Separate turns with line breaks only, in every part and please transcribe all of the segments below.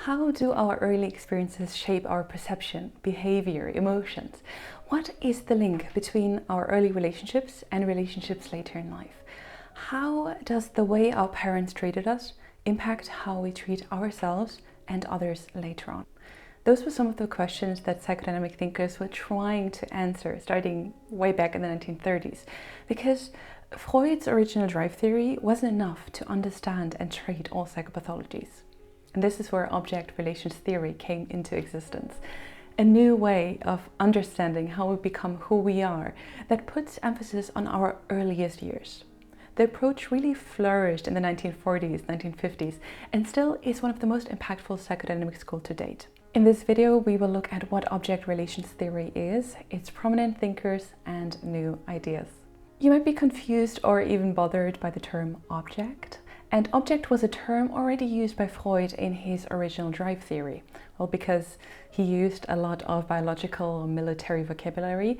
How do our early experiences shape our perception, behavior, emotions? What is the link between our early relationships and relationships later in life? How does the way our parents treated us impact how we treat ourselves and others later on? Those were some of the questions that psychodynamic thinkers were trying to answer starting way back in the 1930s, because Freud's original drive theory wasn't enough to understand and treat all psychopathologies. And this is where object relations theory came into existence. A new way of understanding how we become who we are that puts emphasis on our earliest years. The approach really flourished in the 1940s, 1950s, and still is one of the most impactful psychodynamic schools to date. In this video, we will look at what object relations theory is, its prominent thinkers, and new ideas. You might be confused or even bothered by the term object. And object was a term already used by Freud in his original drive theory. Well, because he used a lot of biological or military vocabulary,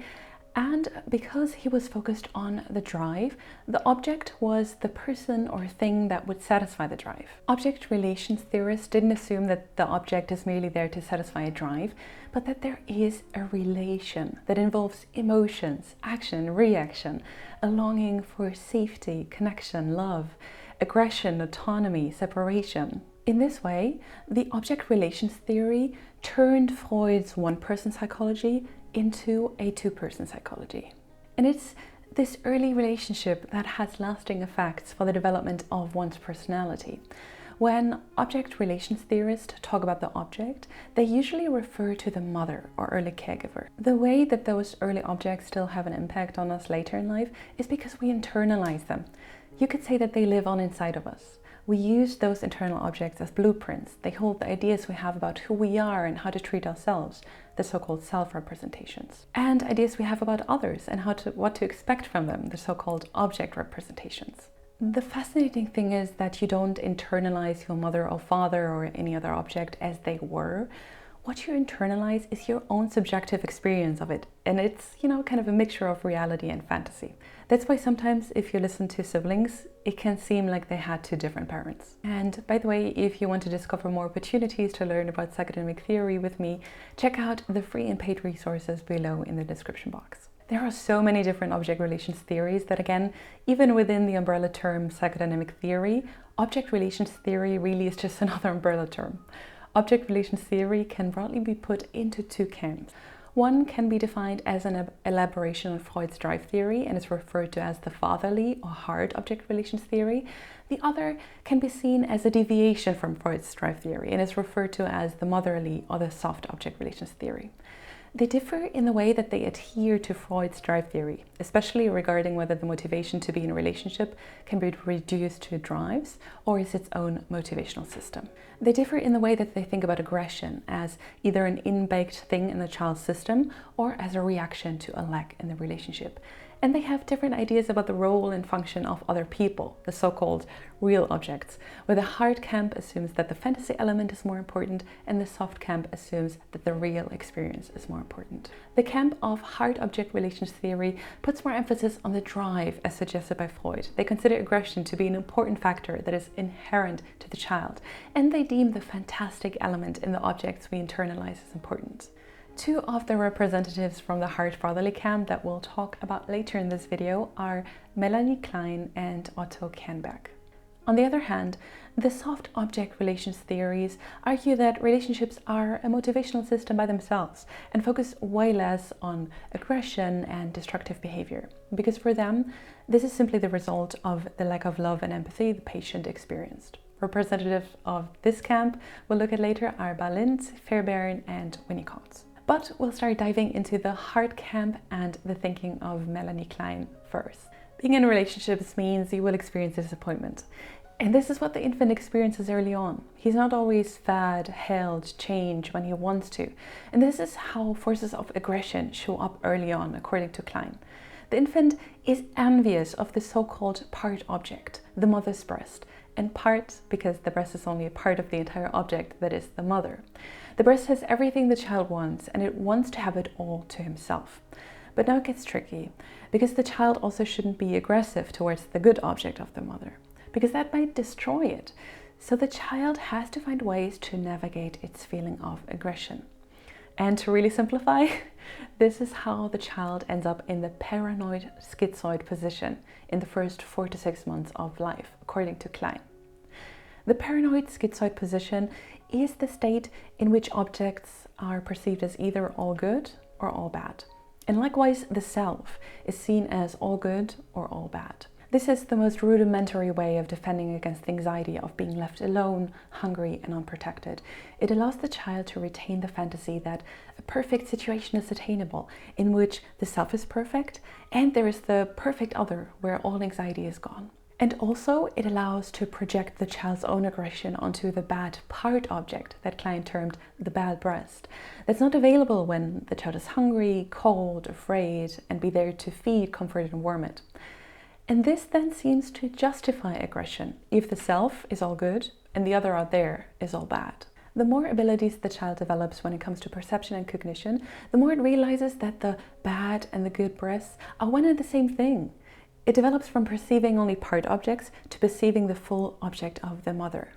and because he was focused on the drive, the object was the person or thing that would satisfy the drive. Object relations theorists didn't assume that the object is merely there to satisfy a drive, but that there is a relation that involves emotions, action, reaction, a longing for safety, connection, love, aggression, autonomy, separation. In this way, the object relations theory turned Freud's one-person psychology into a two-person psychology. And it's this early relationship that has lasting effects for the development of one's personality. When object relations theorists talk about the object, they usually refer to the mother or early caregiver. The way that those early objects still have an impact on us later in life is because we internalize them. You could say that they live on inside of us. We use those internal objects as blueprints. They hold the ideas we have about who we are and how to treat ourselves, the so-called self-representations. And ideas we have about others and what to expect from them, the so-called object representations. The fascinating thing is that you don't internalize your mother or father or any other object as they were. What you internalize is your own subjective experience of it. And it's, kind of a mixture of reality and fantasy. That's why sometimes if you listen to siblings, it can seem like they had two different parents. And by the way, if you want to discover more opportunities to learn about psychodynamic theory with me, check out the free and paid resources below in the description box. There are so many different object relations theories that, again, even within the umbrella term psychodynamic theory, object relations theory really is just another umbrella term. Object relations theory can broadly be put into two camps. One can be defined as an elaboration on Freud's drive theory and is referred to as the fatherly or hard object relations theory. The other can be seen as a deviation from Freud's drive theory and is referred to as the motherly or the soft object relations theory. They differ in the way that they adhere to Freud's drive theory, especially regarding whether the motivation to be in a relationship can be reduced to drives or is its own motivational system. They differ in the way that they think about aggression as either an in-baked thing in the child's system or as a reaction to a lack in the relationship. And they have different ideas about the role and function of other people, the so-called real objects, where the hard camp assumes that the fantasy element is more important and the soft camp assumes that the real experience is more important. The camp of hard object relations theory puts more emphasis on the drive as suggested by Freud. They consider aggression to be an important factor that is inherent to the child, and they deem the fantastic element in the objects we internalize as important. Two of the representatives from the hard fatherly camp that we'll talk about later in this video are Melanie Klein and Otto Kernberg. On the other hand, the soft object relations theories argue that relationships are a motivational system by themselves and focus way less on aggression and destructive behavior, because for them, this is simply the result of the lack of love and empathy the patient experienced. Representatives of this camp we'll look at later are Balint, Fairbairn, and Winnicott. But we'll start diving into the hard camp and the thinking of Melanie Klein first. Being in relationships means you will experience disappointment. And this is what the infant experiences early on. He's not always fed, held, changed when he wants to. And this is how forces of aggression show up early on, according to Klein. The infant is envious of the so-called part object, the mother's breast, and part because the breast is only a part of the entire object that is the mother. The breast has everything the child wants, and it wants to have it all to himself. But now it gets tricky, because the child also shouldn't be aggressive towards the good object of the mother, because that might destroy it. So the child has to find ways to navigate its feeling of aggression. And to really simplify, this is how the child ends up in the paranoid-schizoid position in the first 4 to 6 months of life, according to Klein. The paranoid-schizoid position is the state in which objects are perceived as either all good or all bad. And likewise, the self is seen as all good or all bad. This is the most rudimentary way of defending against the anxiety of being left alone, hungry, and unprotected. It allows the child to retain the fantasy that a perfect situation is attainable, in which the self is perfect and there is the perfect other where all anxiety is gone. And also, it allows to project the child's own aggression onto the bad part object that Klein termed the bad breast. That's not available when the child is hungry, cold, afraid, and be there to feed, comfort, and warm it. And this then seems to justify aggression if the self is all good and the other out there is all bad. The more abilities the child develops when it comes to perception and cognition, the more it realizes that the bad and the good breasts are one and the same thing. It develops from perceiving only part objects to perceiving the full object of the mother.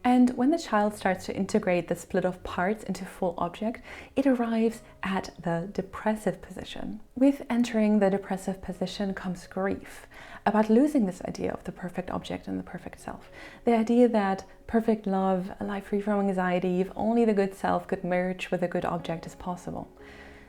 And when the child starts to integrate the split of parts into full object, it arrives at the depressive position. With entering the depressive position comes grief about losing this idea of the perfect object and the perfect self. The idea that perfect love, a life free from anxiety, if only the good self could merge with a good object is possible.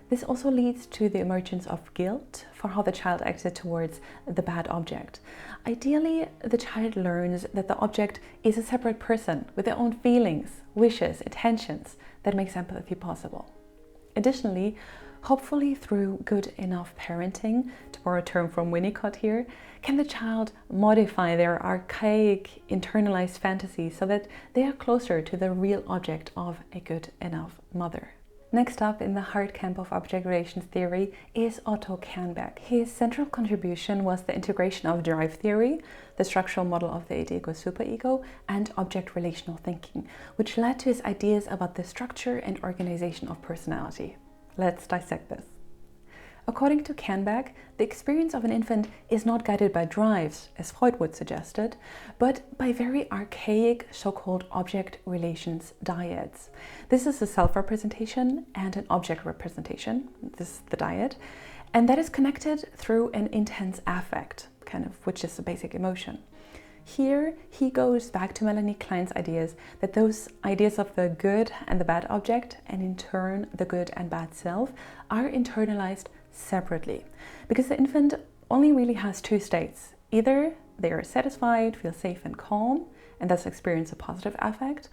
This also leads to the emergence of guilt for how the child acted towards the bad object. Ideally, the child learns that the object is a separate person with their own feelings, wishes, intentions that makes empathy possible. Additionally, hopefully through good enough parenting, to borrow a term from Winnicott here, can the child modify their archaic internalized fantasies so that they are closer to the real object of a good enough mother. Next up in the hard camp of object relations theory is Otto Kernberg. His central contribution was the integration of drive theory, the structural model of the id-ego-superego, and object relational thinking, which led to his ideas about the structure and organization of personality. Let's dissect this. According to Kernberg, the experience of an infant is not guided by drives, as Freud would suggested, but by very archaic so-called object relations dyads. This is a self-representation and an object representation, this is the dyad, and that is connected through an intense affect, which is a basic emotion. Here, he goes back to Melanie Klein's ideas that those ideas of the good and the bad object, and in turn the good and bad self, are internalized separately, because the infant only really has two states. Either they are satisfied, feel safe and calm, and thus experience a positive affect,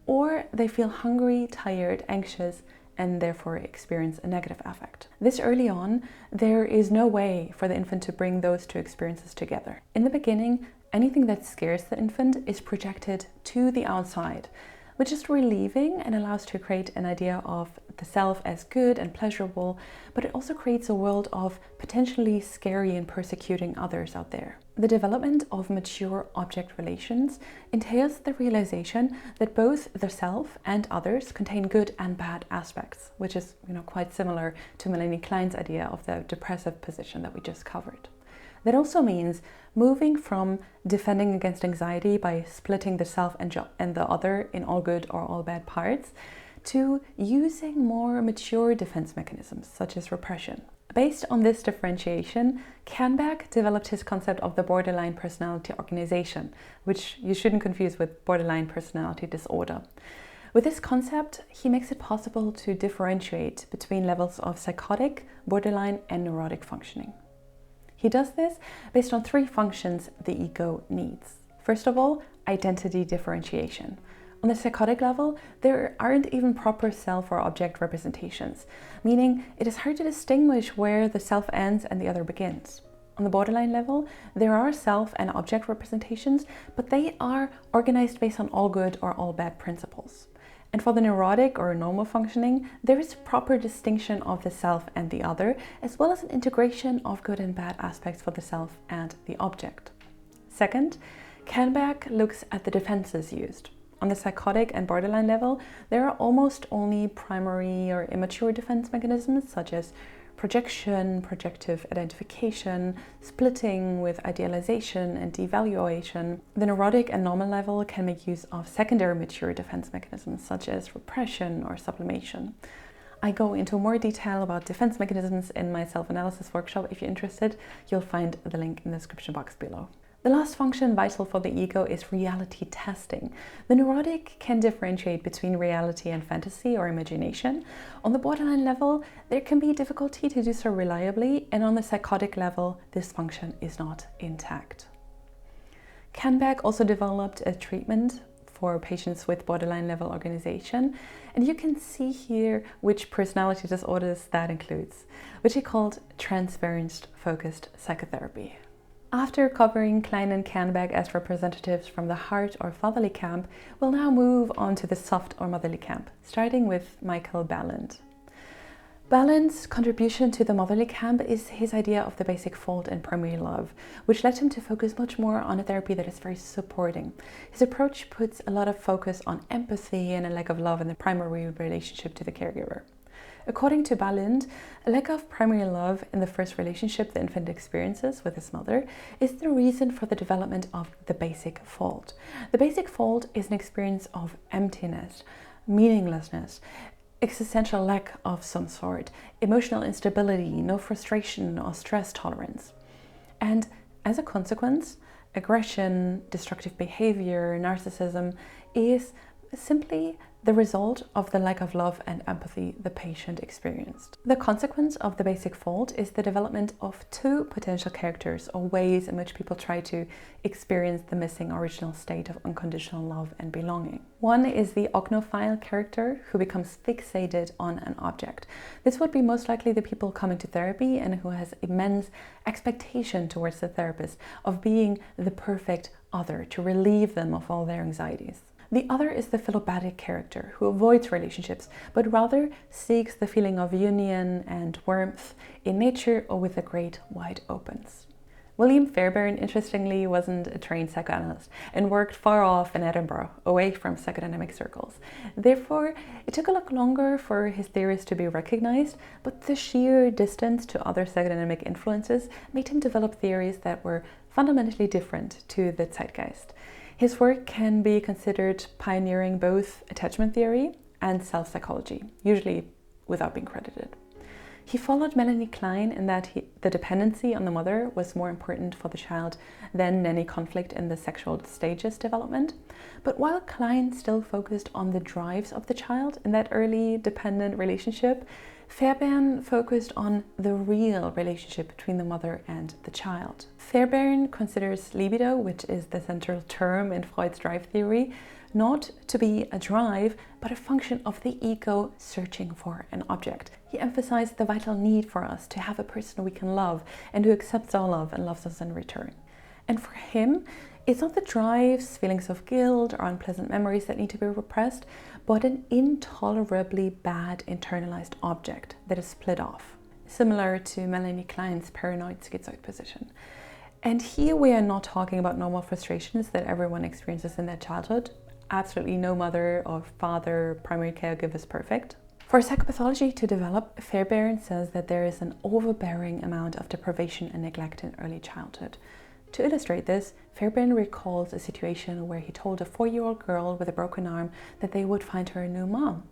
or they feel hungry, tired, anxious, and therefore experience a negative affect. This early on, there is no way for the infant to bring those two experiences together. In the beginning, anything that scares the infant is projected to the outside, which is relieving and allows to create an idea of the self as good and pleasurable, but it also creates a world of potentially scary and persecuting others out there. The development of mature object relations entails the realization that both the self and others contain good and bad aspects, which is quite similar to Melanie Klein's idea of the depressive position that we just covered. That also means moving from defending against anxiety by splitting the self and the other in all good or all bad parts, to using more mature defense mechanisms, such as repression. Based on this differentiation, Kernberg developed his concept of the borderline personality organization, which you shouldn't confuse with borderline personality disorder. With this concept, he makes it possible to differentiate between levels of psychotic, borderline, and neurotic functioning. He does this based on three functions the ego needs. First of all, identity differentiation. On the psychotic level, there aren't even proper self or object representations, meaning it is hard to distinguish where the self ends and the other begins. On the borderline level, there are self and object representations, but they are organized based on all good or all bad principles. And for the neurotic or normal functioning, there is proper distinction of the self and the other, as well as an integration of good and bad aspects for the self and the object. Second, Kernberg looks at the defenses used. On the psychotic and borderline level, there are almost only primary or immature defense mechanisms, such as projection, projective identification, splitting with idealization and devaluation. The neurotic and normal level can make use of secondary mature defense mechanisms such as repression or sublimation. I go into more detail about defense mechanisms in my self-analysis workshop. If you're interested, you'll find the link in the description box below. The last function vital for the ego is reality testing. The neurotic can differentiate between reality and fantasy or imagination. On the borderline level, there can be difficulty to do so reliably, and on the psychotic level, this function is not intact. Kernberg also developed a treatment for patients with borderline level organization, and you can see here which personality disorders that includes, which he called transference-focused psychotherapy. After covering Klein and Kernberg as representatives from the heart or fatherly camp, we'll now move on to the soft or motherly camp, starting with Michael Balint. Balint's contribution to the motherly camp is his idea of the basic fault and primary love, which led him to focus much more on a therapy that is very supporting. His approach puts a lot of focus on empathy and a lack of love in the primary relationship to the caregiver. According to Balint, a lack of primary love in the first relationship the infant experiences with his mother is the reason for the development of the basic fault. The basic fault is an experience of emptiness, meaninglessness, existential lack of some sort, emotional instability, no frustration or stress tolerance. And as a consequence, aggression, destructive behavior, narcissism is simply the result of the lack of love and empathy the patient experienced. The consequence of the basic fault is the development of two potential characters or ways in which people try to experience the missing original state of unconditional love and belonging. One is the ognophile character who becomes fixated on an object. This would be most likely the people coming to therapy and who has immense expectation towards the therapist of being the perfect other to relieve them of all their anxieties. The other is the philopatic character who avoids relationships, but rather seeks the feeling of union and warmth in nature or with the great wide opens. William Fairbairn, interestingly, wasn't a trained psychoanalyst and worked far off in Edinburgh, away from psychodynamic circles. Therefore, it took a lot longer for his theories to be recognized, but the sheer distance to other psychodynamic influences made him develop theories that were fundamentally different to the zeitgeist. His work can be considered pioneering both attachment theory and self-psychology, usually without being credited. He followed Melanie Klein in that the dependency on the mother was more important for the child than any conflict in the sexual stages development. But while Klein still focused on the drives of the child in that early dependent relationship, Fairbairn focused on the real relationship between the mother and the child. Fairbairn considers libido, which is the central term in Freud's drive theory, not to be a drive, but a function of the ego searching for an object. He emphasized the vital need for us to have a person we can love and who accepts our love and loves us in return. And for him, it's not the drives, feelings of guilt, or unpleasant memories that need to be repressed, but an intolerably bad internalized object that is split off, similar to Melanie Klein's paranoid-schizoid position. And here we are not talking about normal frustrations that everyone experiences in their childhood. Absolutely no mother or father, primary caregiver is perfect. For psychopathology to develop, Fairbairn says that there is an overbearing amount of deprivation and neglect in early childhood. To illustrate this, Fairbairn recalls a situation where he told a 4-year-old girl with a broken arm that they would find her a new mom.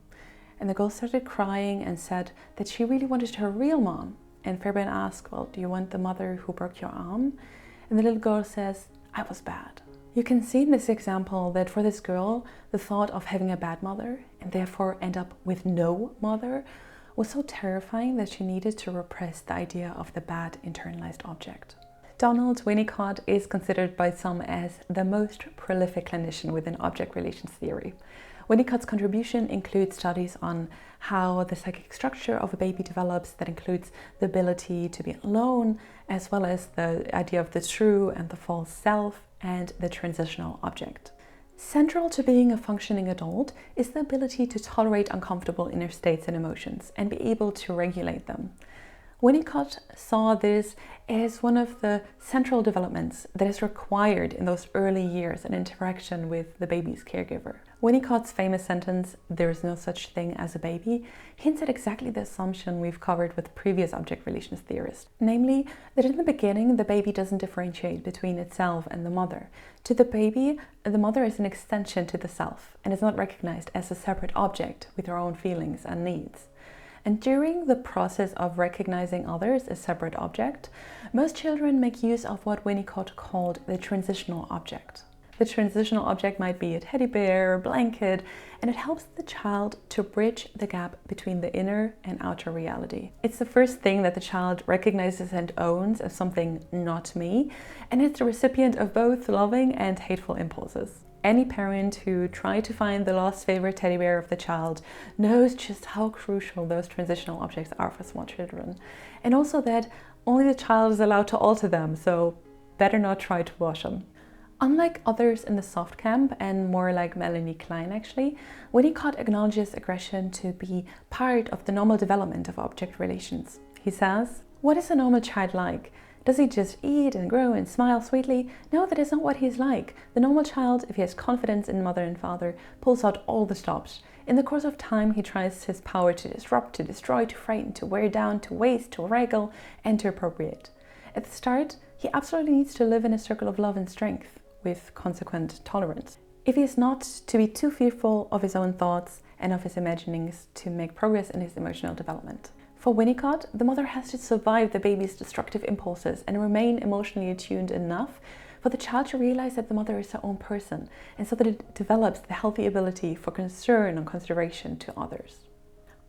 And the girl started crying and said that she really wanted her real mom. And Fairbairn asked, well, do you want the mother who broke your arm? And the little girl says, I was bad. You can see in this example that for this girl, the thought of having a bad mother and therefore end up with no mother was so terrifying that she needed to repress the idea of the bad internalized object. Donald Winnicott is considered by some as the most prolific clinician within object relations theory. Winnicott's contribution includes studies on how the psychic structure of a baby develops that includes the ability to be alone, as well as the idea of the true and the false self and the transitional object. Central to being a functioning adult is the ability to tolerate uncomfortable inner states and emotions and be able to regulate them. Winnicott saw this as one of the central developments that is required in those early years in interaction with the baby's caregiver. Winnicott's famous sentence, "There is no such thing as a baby," hints at exactly the assumption we've covered with previous object relations theorists. Namely, that in the beginning, the baby doesn't differentiate between itself and the mother. To the baby, the mother is an extension to the self and is not recognized as a separate object with her own feelings and needs. And during the process of recognizing others as separate object, most children make use of what Winnicott called the transitional object. The transitional object might be a teddy bear or blanket, and it helps the child to bridge the gap between the inner and outer reality. It's the first thing that the child recognizes and owns as something not me, and it's the recipient of both loving and hateful impulses. Any parent who tried to find the lost favorite teddy bear of the child knows just how crucial those transitional objects are for small children. And also that only the child is allowed to alter them, so better not try to wash them. Unlike others in the soft camp, and more like Melanie Klein actually, Winnicott acknowledges aggression to be part of the normal development of object relations. He says, "What is a normal child like? Does he just eat and grow and smile sweetly? No, that is not what he is like. The normal child, if he has confidence in mother and father, pulls out all the stops. In the course of time, he tries his power to disrupt, to destroy, to frighten, to wear down, to waste, to wrangle, and to appropriate. At the start, he absolutely needs to live in a circle of love and strength, with consequent tolerance. If he is not to be too fearful of his own thoughts and of his imaginings to make progress in his emotional development." For Winnicott, the mother has to survive the baby's destructive impulses and remain emotionally attuned enough for the child to realize that the mother is her own person, and so that it develops the healthy ability for concern and consideration to others.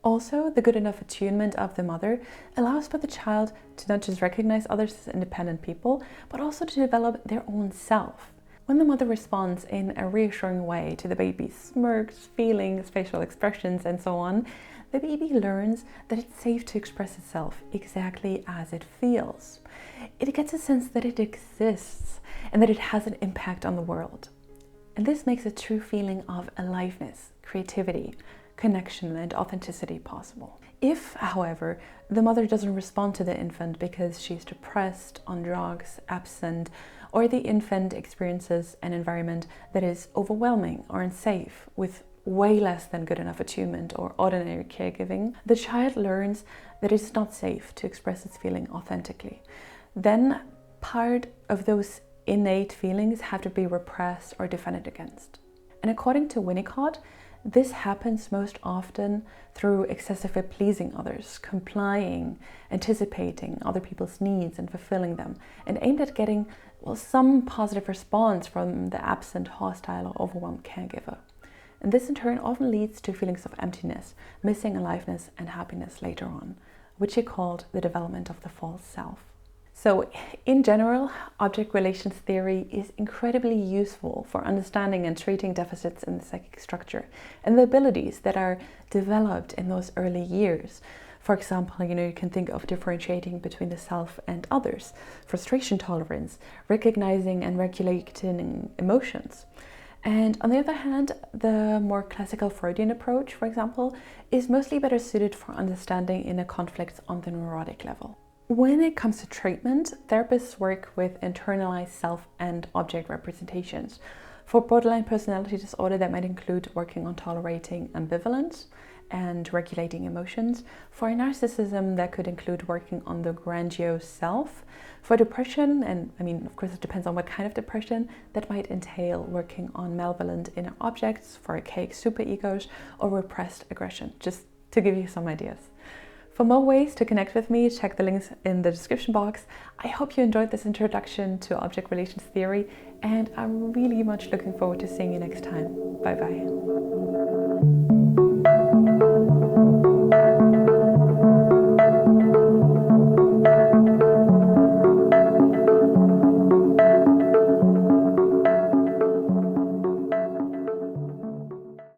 Also, the good enough attunement of the mother allows for the child to not just recognize others as independent people, but also to develop their own self. When the mother responds in a reassuring way to the baby's smirks, feelings, facial expressions, and so on, the baby learns that it's safe to express itself exactly as it feels. It gets a sense that it exists and that it has an impact on the world. And this makes a true feeling of aliveness, creativity, connection, and authenticity possible. If, however, the mother doesn't respond to the infant because she's depressed, on drugs, absent, or the infant experiences an environment that is overwhelming or unsafe with way less than good enough attunement or ordinary caregiving, the child learns that it's not safe to express its feeling authentically. Then part of those innate feelings have to be repressed or defended against. And according to Winnicott, this happens most often through excessively pleasing others, complying, anticipating other people's needs and fulfilling them, and aimed at getting, some positive response from the absent, hostile, or overwhelmed caregiver. And this in turn often leads to feelings of emptiness, missing aliveness and happiness later on, which he called the development of the false self. So in general, object relations theory is incredibly useful for understanding and treating deficits in the psychic structure and the abilities that are developed in those early years. For example, you can think of differentiating between the self and others, frustration tolerance, recognizing and regulating emotions. And on the other hand, the more classical Freudian approach, for example, is mostly better suited for understanding inner conflicts on the neurotic level. When it comes to treatment, therapists work with internalized self and object representations. For borderline personality disorder, that might include working on tolerating ambivalence and regulating emotions. For narcissism, that could include working on the grandiose self. For depression, and of course it depends on what kind of depression, that might entail working on malevolent inner objects, for archaic superegos, or repressed aggression, just to give you some ideas. For more ways to connect with me, check the links in the description box. I hope you enjoyed this introduction to object relations theory, and I'm really much looking forward to seeing you next time. Bye bye.